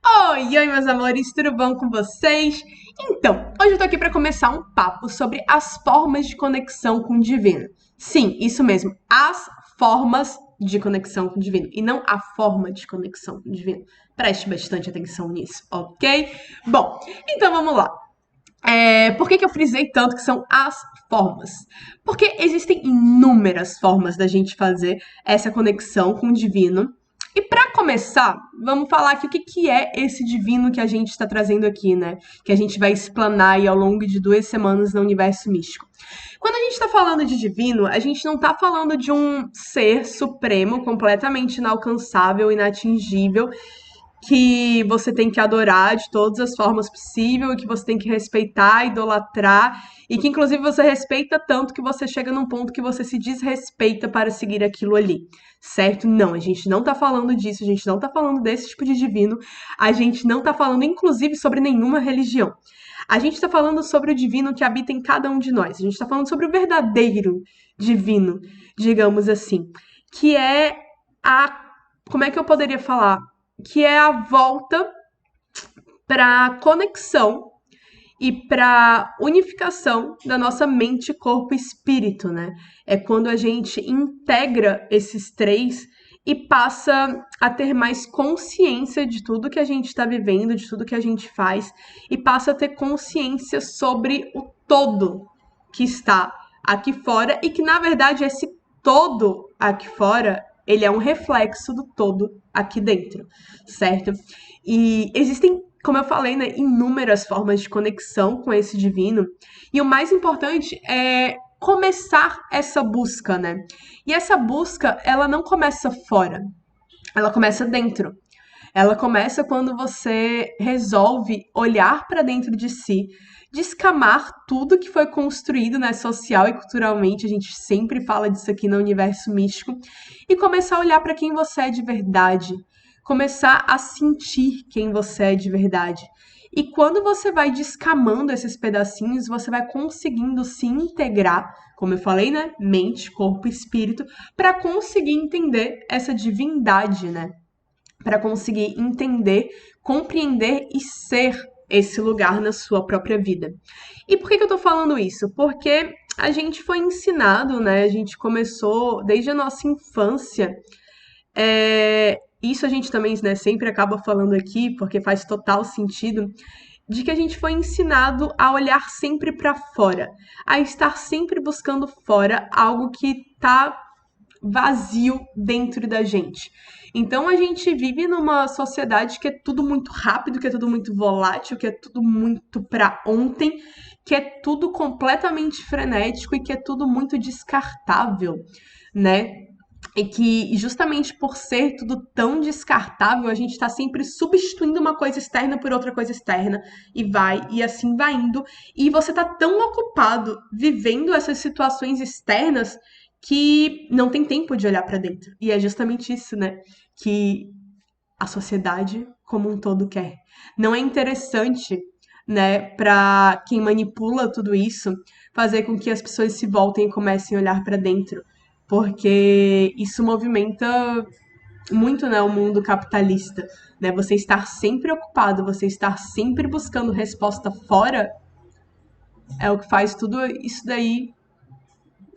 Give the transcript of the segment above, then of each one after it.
Oi, meus amores, tudo bom com vocês? Então, hoje eu tô aqui para começar um papo sobre as formas de conexão com o divino. Sim, isso mesmo, as formas de conexão com o divino e não a forma de conexão com o divino. Preste bastante atenção nisso, ok? Bom, então vamos lá. Por que eu frisei tanto que são as formas? Porque existem inúmeras formas da gente fazer essa conexão com o divino. E para começar, vamos falar aqui o que é esse divino que a gente está trazendo aqui, né? Que a gente vai explanar aí ao longo de 2 semanas no universo místico. Quando a gente está falando de divino, a gente não está falando de um ser supremo, completamente inalcançável, inatingível, que você tem que adorar de todas as formas possíveis, e que você tem que respeitar, idolatrar, e que inclusive você respeita tanto que você chega num ponto que você se desrespeita para seguir aquilo ali, certo? Não, a gente não tá falando disso, a gente não tá falando desse tipo de divino, a gente não tá falando inclusive sobre nenhuma religião. A gente está falando sobre o divino que habita em cada um de nós. A gente está falando sobre o verdadeiro divino, digamos assim, que é a. Como é que eu poderia falar? Que é a volta para conexão e para unificação da nossa mente, corpo e espírito, né? É quando a gente integra esses três e passa a ter mais consciência de tudo que a gente está vivendo, de tudo que a gente faz, e passa a ter consciência sobre o todo que está aqui fora e que, na verdade, esse todo aqui fora, ele é um reflexo do todo aqui dentro, certo? E existem, como eu falei, né, inúmeras formas de conexão com esse divino. E o mais importante é começar essa busca, né? E essa busca, ela não começa fora, ela começa dentro. Ela começa quando você resolve olhar para dentro de si, descamar tudo que foi construído, né, social e culturalmente, a gente sempre fala disso aqui no universo místico, e começar a olhar para quem você é de verdade, começar a sentir quem você é de verdade. E quando você vai descamando esses pedacinhos, você vai conseguindo se integrar, como eu falei, né, mente, corpo e espírito, para conseguir entender essa divindade, né? Para conseguir entender, compreender e ser esse lugar na sua própria vida. E por que eu tô falando isso? Porque a gente foi ensinado, né? A gente começou desde a nossa infância. Isso a gente também, né, sempre acaba falando aqui, porque faz total sentido, de que a gente foi ensinado a olhar sempre para fora, a estar sempre buscando fora algo que tá vazio dentro da gente. Então a gente vive numa sociedade que é tudo muito rápido, que é tudo muito volátil, que é tudo muito para ontem, que é tudo completamente frenético e que é tudo muito descartável, né? E que justamente por ser tudo tão descartável, a gente está sempre substituindo uma coisa externa por outra coisa externa e vai e assim vai indo. E você tá tão ocupado vivendo essas situações externas que não tem tempo de olhar para dentro. E é justamente isso, né, que a sociedade como um todo quer. Não é interessante, né, para quem manipula tudo isso, fazer com que as pessoas se voltem e comecem a olhar para dentro, porque isso movimenta muito, né, o mundo capitalista, né? Você estar sempre ocupado, você estar sempre buscando resposta fora é o que faz tudo isso daí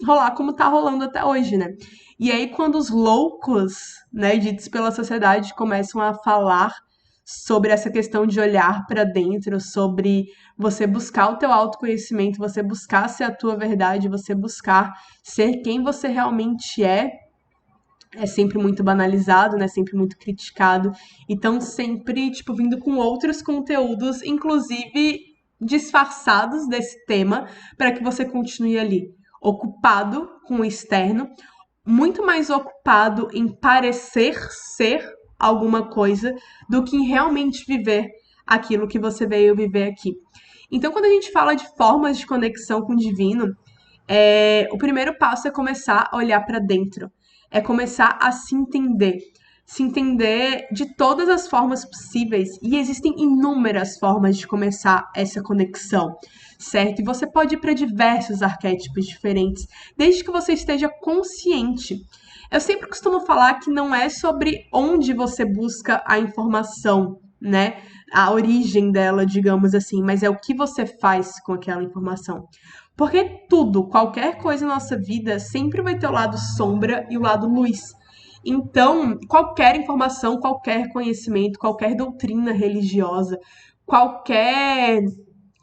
rolar como tá rolando até hoje, né? E aí, quando os loucos, né, ditos pela sociedade, começam a falar sobre essa questão de olhar para dentro, sobre você buscar o teu autoconhecimento, você buscar ser a tua verdade, você buscar ser quem você realmente é sempre muito banalizado, né? Sempre muito criticado. Então, sempre, tipo, vindo com outros conteúdos, inclusive disfarçados desse tema, para que você continue ali, ocupado com o externo, muito mais ocupado em parecer ser alguma coisa do que em realmente viver aquilo que você veio viver aqui. Então, quando a gente fala de formas de conexão com o divino, o primeiro passo é começar a olhar para dentro, é começar a se entender de todas as formas possíveis, e existem inúmeras formas de começar essa conexão, certo? E você pode ir para diversos arquétipos diferentes, desde que você esteja consciente. Eu sempre costumo falar que não é sobre onde você busca a informação, né? A origem dela, digamos assim, mas é o que você faz com aquela informação. Porque tudo, qualquer coisa na nossa vida, sempre vai ter o lado sombra e o lado luz. Então, qualquer informação, qualquer conhecimento, qualquer doutrina religiosa, qualquer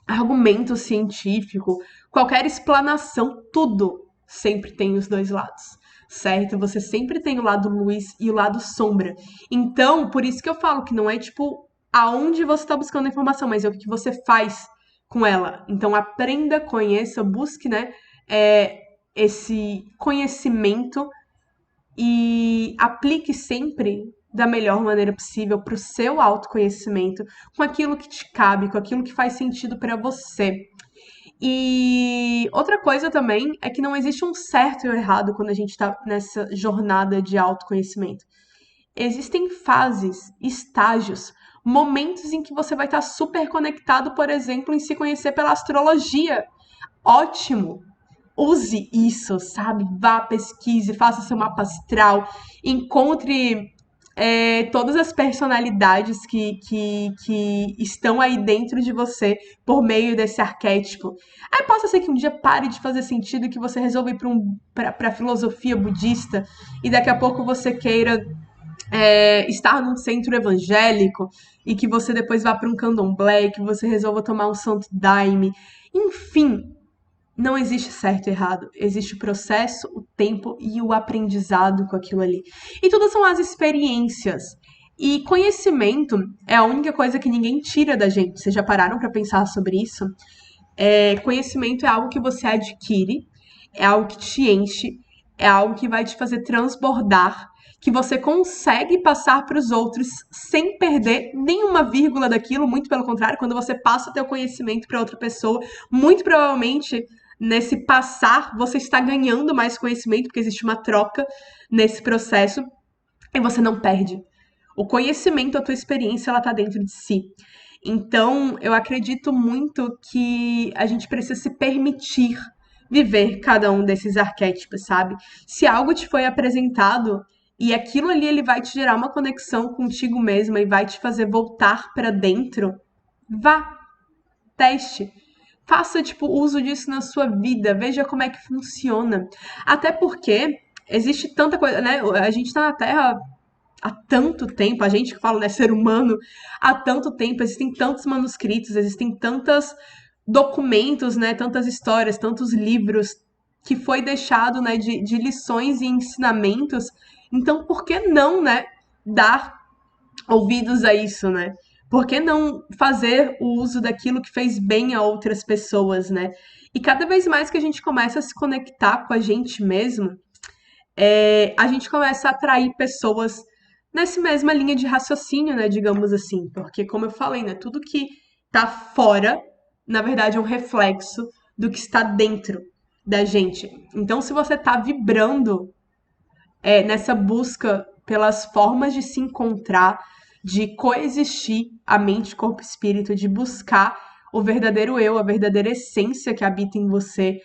argumento científico, qualquer explanação, tudo sempre tem os dois lados, certo? Você sempre tem o lado luz e o lado sombra. Então, por isso que eu falo que não é tipo aonde você está buscando a informação, mas é o que você faz com ela. Então, aprenda, conheça, busque, né, esse conhecimento e aplique sempre da melhor maneira possível para o seu autoconhecimento, com aquilo que te cabe, com aquilo que faz sentido para você. E outra coisa também é que não existe um certo e um errado quando a gente está nessa jornada de autoconhecimento. Existem fases, estágios, momentos em que você vai estar super conectado, por exemplo, em se conhecer pela astrologia. Ótimo! Use isso, sabe? Vá, pesquise, faça seu mapa astral, encontre todas as personalidades que estão aí dentro de você por meio desse arquétipo. Aí possa ser que um dia pare de fazer sentido e que você resolva ir para a filosofia budista e daqui a pouco você queira estar num centro evangélico e que você depois vá para um candomblé, que você resolva tomar um santo daime. Enfim, não existe certo e errado. Existe o processo, o tempo e o aprendizado com aquilo ali. E tudo são as experiências. E conhecimento é a única coisa que ninguém tira da gente. Vocês já pararam para pensar sobre isso? Conhecimento é algo que você adquire, é algo que te enche, é algo que vai te fazer transbordar, que você consegue passar para os outros sem perder nenhuma vírgula daquilo, muito pelo contrário, quando você passa o teu conhecimento para outra pessoa, muito provavelmente nesse passar você está ganhando mais conhecimento, porque existe uma troca nesse processo e você não perde. O conhecimento, a tua experiência, ela tá dentro de si. Então, eu acredito muito que a gente precisa se permitir viver cada um desses arquétipos, sabe? Se algo te foi apresentado e aquilo ali ele vai te gerar uma conexão contigo mesma e vai te fazer voltar para dentro, vá, teste. Faça, tipo, uso disso na sua vida, veja como é que funciona. Até porque existe tanta coisa, né? A gente tá na Terra há tanto tempo, a gente que fala, né, ser humano, há tanto tempo, existem tantos manuscritos, existem tantos documentos, né, tantas histórias, tantos livros que foi deixado, né, de lições e ensinamentos. Então, por que não, né, dar ouvidos a isso, né? Por que não fazer o uso daquilo que fez bem a outras pessoas, né? E cada vez mais que a gente começa a se conectar com a gente mesmo, a gente começa a atrair pessoas nessa mesma linha de raciocínio, né, digamos assim, porque como eu falei, né, tudo que tá fora, na verdade é um reflexo do que está dentro da gente. Então, se você tá vibrando nessa busca pelas formas de se encontrar, de coexistir a mente, corpo e espírito, de buscar o verdadeiro eu, a verdadeira essência que habita em você,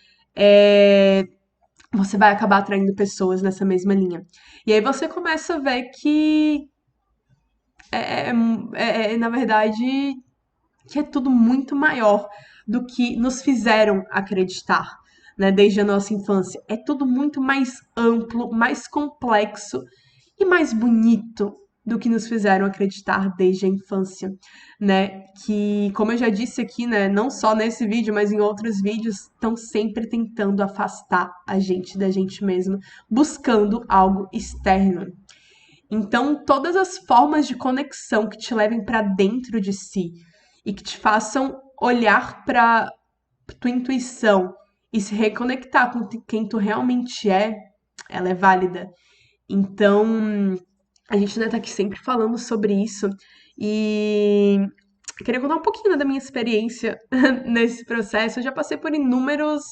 você vai acabar atraindo pessoas nessa mesma linha. E aí você começa a ver que na verdade, que é tudo muito maior do que nos fizeram acreditar, né, desde a nossa infância. É tudo muito mais amplo, mais complexo e mais bonito do que nos fizeram acreditar desde a infância, né? Que, como eu já disse aqui, né, não só nesse vídeo, mas em outros vídeos, estão sempre tentando afastar a gente da gente mesmo, buscando algo externo. Então, todas as formas de conexão que te levem para dentro de si e que te façam olhar para tua intuição e se reconectar com quem tu realmente ela é válida. Então, a gente ainda tá aqui sempre falando sobre isso e queria contar um pouquinho, né, da minha experiência nesse processo. Eu já passei por inúmeros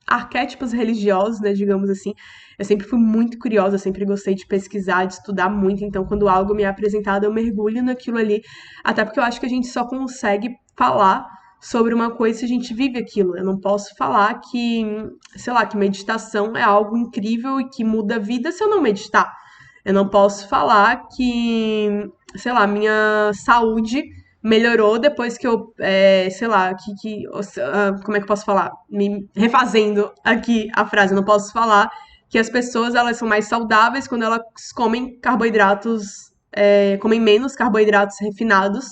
arquétipos religiosos, né, digamos assim. Eu sempre fui muito curiosa, sempre gostei de pesquisar, de estudar muito, então quando algo me é apresentado, eu mergulho naquilo ali, até porque eu acho que a gente só consegue falar sobre uma coisa se a gente vive aquilo. Eu não posso falar que, sei lá, que meditação é algo incrível e que muda a vida se eu não meditar. Eu não posso falar que sei lá, minha saúde melhorou depois que eu, sei lá, como é que eu posso falar? Me refazendo aqui a frase, eu não posso falar que as pessoas elas são mais saudáveis quando elas comem carboidratos, comem menos carboidratos refinados,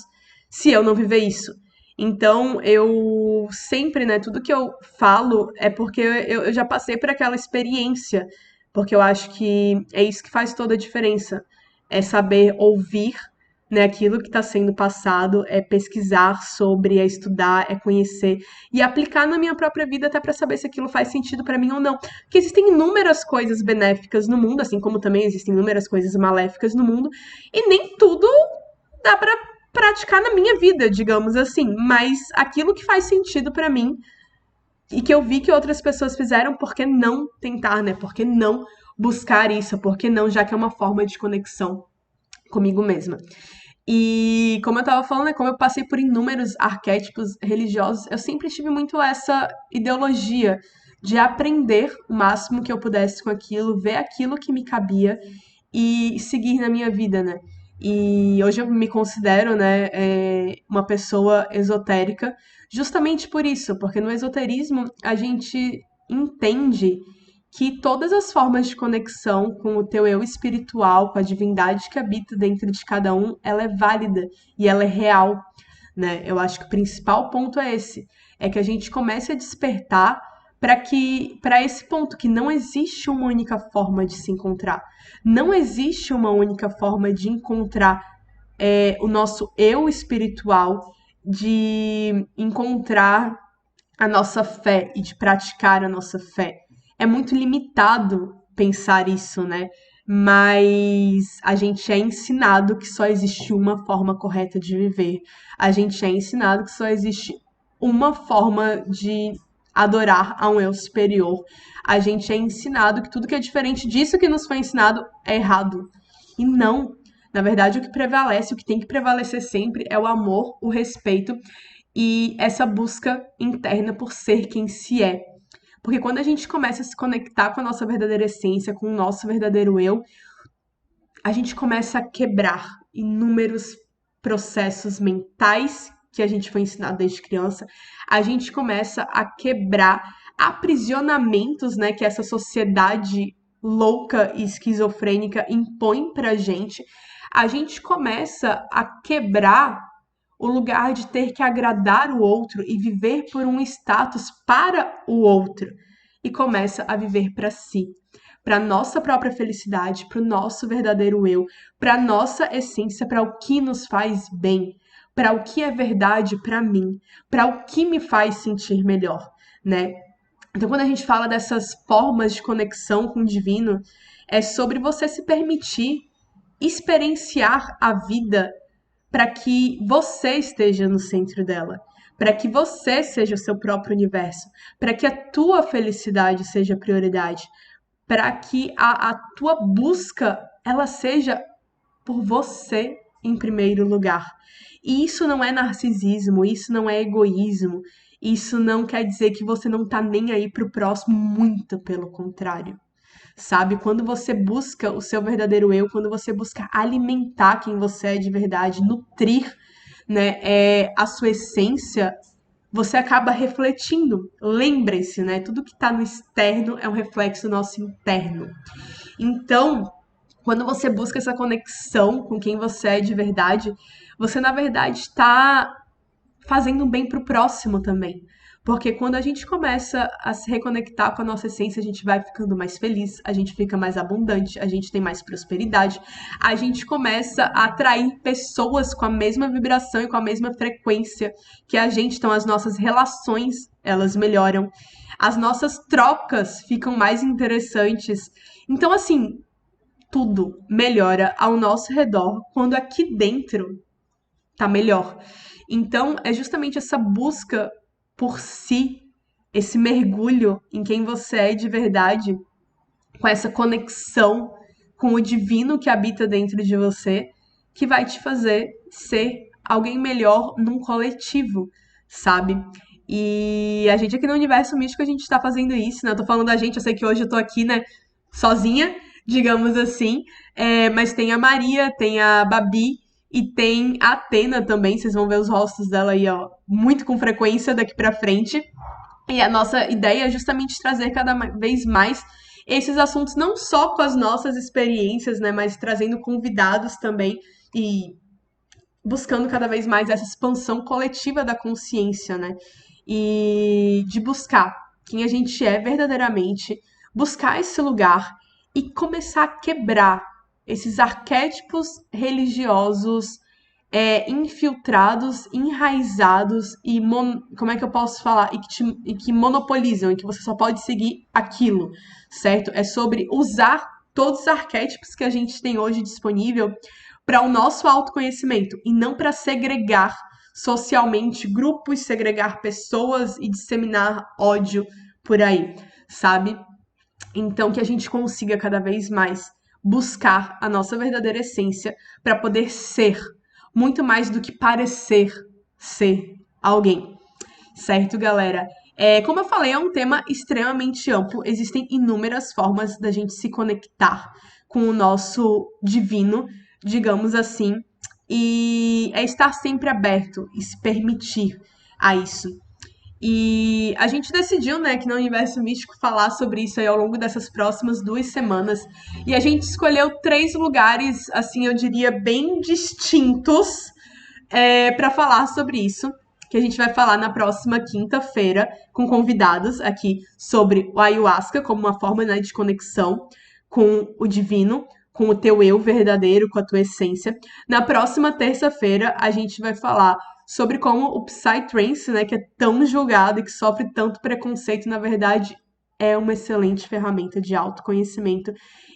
se eu não viver isso. Então, eu sempre, né, tudo que eu falo é porque eu já passei por aquela experiência, porque eu acho que é isso que faz toda a diferença. É saber ouvir, né, aquilo que está sendo passado, é pesquisar sobre, é estudar, é conhecer e aplicar na minha própria vida até para saber se aquilo faz sentido para mim ou não. Porque existem inúmeras coisas benéficas no mundo, assim como também existem inúmeras coisas maléficas no mundo, e nem tudo dá para praticar na minha vida, digamos assim, mas aquilo que faz sentido para mim e que eu vi que outras pessoas fizeram, por que não tentar, né? Por que não buscar isso? Por que não, já que é uma forma de conexão comigo mesma? E como eu tava falando, né, como eu passei por inúmeros arquétipos religiosos, eu sempre tive muito essa ideologia de aprender o máximo que eu pudesse com aquilo, ver aquilo que me cabia e seguir na minha vida, né? E hoje eu me considero, né, uma pessoa esotérica, justamente por isso, porque no esoterismo a gente entende que todas as formas de conexão com o teu eu espiritual, com a divindade que habita dentro de cada um, ela é válida e ela é real, né? Eu acho que o principal ponto é esse, é que a gente comece a despertar para esse ponto que não existe uma única forma de se encontrar. Não existe uma única forma de encontrar o nosso eu espiritual, de encontrar a nossa fé e de praticar a nossa fé. É muito limitado pensar isso, né? Mas a gente é ensinado que só existe uma forma correta de viver. A gente é ensinado que só existe uma forma de adorar a um eu superior. A gente é ensinado que tudo que é diferente disso que nos foi ensinado é errado. E não. Na verdade, o que prevalece, o que tem que prevalecer sempre é o amor, o respeito e essa busca interna por ser quem se é. Porque quando a gente começa a se conectar com a nossa verdadeira essência, com o nosso verdadeiro eu, a gente começa a quebrar inúmeros processos mentais que a gente foi ensinado desde criança. A gente começa a quebrar aprisionamentos, né, que essa sociedade louca e esquizofrênica impõe pra gente. A gente começa a quebrar o lugar de ter que agradar o outro e viver por um status para o outro e começa a viver para si, para nossa própria felicidade, para o nosso verdadeiro eu, para nossa essência, para o que nos faz bem, para o que é verdade para mim, para o que me faz sentir melhor, né? Então, quando a gente fala dessas formas de conexão com o divino, é sobre você se permitir experienciar a vida para que você esteja no centro dela, para que você seja o seu próprio universo, para que a tua felicidade seja a prioridade, para que a tua busca ela seja por você em primeiro lugar. E isso não é narcisismo, isso não é egoísmo, isso não quer dizer que você não tá nem aí pro próximo, muito pelo contrário, sabe? Quando você busca o seu verdadeiro eu, quando você busca alimentar quem você é de verdade, nutrir, né, a sua essência, você acaba refletindo. Lembre-se, né? Tudo que está no externo é um reflexo do nosso interno. Então, quando você busca essa conexão com quem você é de verdade, você na verdade está fazendo bem pro próximo também. Porque quando a gente começa a se reconectar com a nossa essência, a gente vai ficando mais feliz, a gente fica mais abundante, a gente tem mais prosperidade, a gente começa a atrair pessoas com a mesma vibração e com a mesma frequência que a gente, então as nossas relações, elas melhoram, as nossas trocas ficam mais interessantes. Então, assim, tudo melhora ao nosso redor quando aqui dentro tá melhor. Então, é justamente essa busca por si, esse mergulho em quem você é de verdade, com essa conexão com o divino que habita dentro de você, que vai te fazer ser alguém melhor num coletivo, sabe? E a gente aqui no Universo Místico, a gente tá fazendo isso, né? Eu tô falando da gente, eu sei que hoje eu tô aqui, né, sozinha, digamos assim, mas tem a Maria, tem a Babi, E tem a Atena também, vocês vão ver os rostos dela aí, ó, muito com frequência daqui pra frente. E a nossa ideia é justamente trazer cada vez mais esses assuntos, não só com as nossas experiências, né, mas trazendo convidados também e buscando cada vez mais essa expansão coletiva da consciência, né? E de buscar quem a gente é verdadeiramente, buscar esse lugar e começar a quebrar esses arquétipos religiosos infiltrados, enraizados e como é que eu posso falar? E que monopolizam, e que você só pode seguir aquilo, certo? É sobre usar todos os arquétipos que a gente tem hoje disponível para o nosso autoconhecimento e não para segregar socialmente grupos, segregar pessoas e disseminar ódio por aí, sabe? Então, que a gente consiga cada vez mais buscar a nossa verdadeira essência para poder ser muito mais do que parecer ser alguém, certo, galera? Como eu falei, é um tema extremamente amplo. Existem inúmeras formas da gente se conectar com o nosso divino, digamos assim, e é estar sempre aberto e se permitir a isso. E a gente decidiu, né, que no Universo Místico falar sobre isso aí ao longo dessas próximas 2 semanas. E a gente escolheu 3 lugares, assim, eu diria, bem distintos para falar sobre isso. Que a gente vai falar na próxima quinta-feira com convidados aqui sobre o ayahuasca como uma forma, né, de conexão com o divino, com o teu eu verdadeiro, com a tua essência. Na próxima terça-feira a gente vai falar sobre como o Psytrance, né, que é tão julgado e que sofre tanto preconceito, na verdade é uma excelente ferramenta de autoconhecimento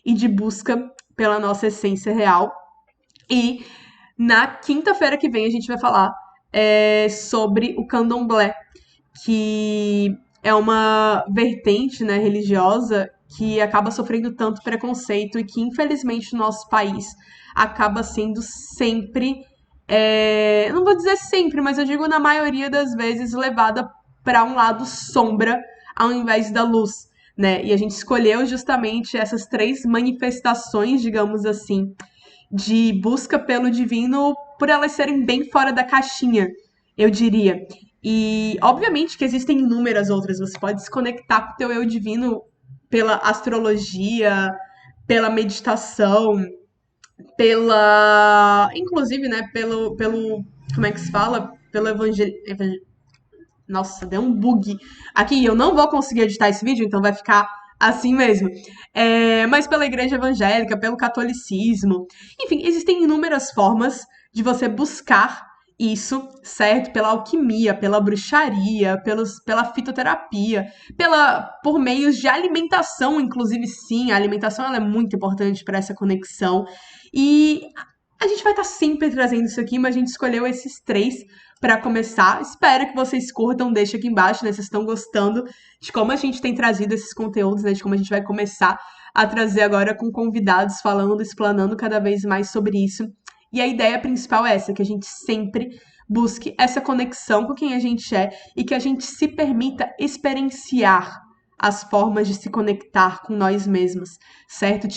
e de busca pela nossa essência real. E na quinta-feira que vem a gente vai falar sobre o candomblé, que é uma vertente, né, religiosa que acaba sofrendo tanto preconceito e que, infelizmente, no nosso país acaba sendo sempre, não vou dizer sempre, mas eu digo na maioria das vezes, levada para um lado sombra ao invés da luz, né? E a gente escolheu justamente essas 3 manifestações, digamos assim, de busca pelo divino por elas serem bem fora da caixinha, eu diria. E obviamente que existem inúmeras outras. Você pode se conectar com o teu eu divino pela astrologia, pela meditação, pela. Inclusive, né, pelo como é que se fala? Pelo evangelho. Nossa, deu um bug aqui. Eu não vou conseguir editar esse vídeo, então vai ficar assim mesmo. Mas pela igreja evangélica, pelo catolicismo. Enfim, existem inúmeras formas de você buscar isso, certo? Pela alquimia, pela bruxaria, pela fitoterapia, por meios de alimentação, inclusive sim, a alimentação ela é muito importante para essa conexão. E a gente vai estar sempre trazendo isso aqui, mas a gente escolheu esses 3 para começar. Espero que vocês curtam, deixe aqui embaixo, né? Vocês estão gostando de como a gente tem trazido esses conteúdos, né? De como a gente vai começar a trazer agora com convidados falando, explanando cada vez mais sobre isso. E a ideia principal é essa, que a gente sempre busque essa conexão com quem a gente é e que a gente se permita experienciar as formas de se conectar com nós mesmos, certo?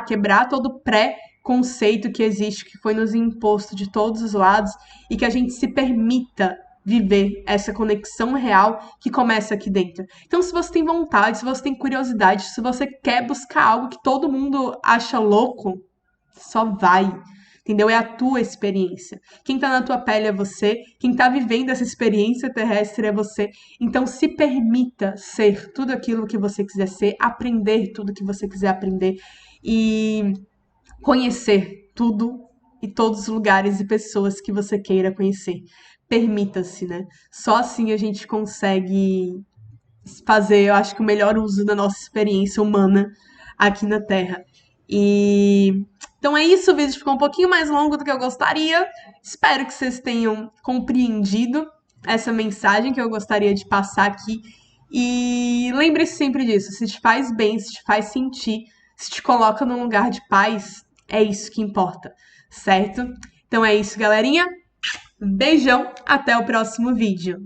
Quebrar todo o pré-conceito que existe, que foi nos imposto de todos os lados e que a gente se permita viver essa conexão real que começa aqui dentro. Então, se você tem vontade, se você tem curiosidade, se você quer buscar algo que todo mundo acha louco, só vai. Entendeu? É a tua experiência. Quem tá na tua pele é você. Quem tá vivendo essa experiência terrestre é você. Então, se permita ser tudo aquilo que você quiser ser, aprender tudo que você quiser aprender e conhecer tudo e todos os lugares e pessoas que você queira conhecer. Permita-se, né? Só assim a gente consegue fazer, eu acho que o melhor uso da nossa experiência humana aqui na Terra. E então é isso, o vídeo ficou um pouquinho mais longo do que eu gostaria. Espero que vocês tenham compreendido essa mensagem que eu gostaria de passar aqui. E lembre-se sempre disso, se te faz bem, se te faz sentir, se te coloca num lugar de paz, é isso que importa, certo? Então é isso, galerinha. Um beijão, até o próximo vídeo.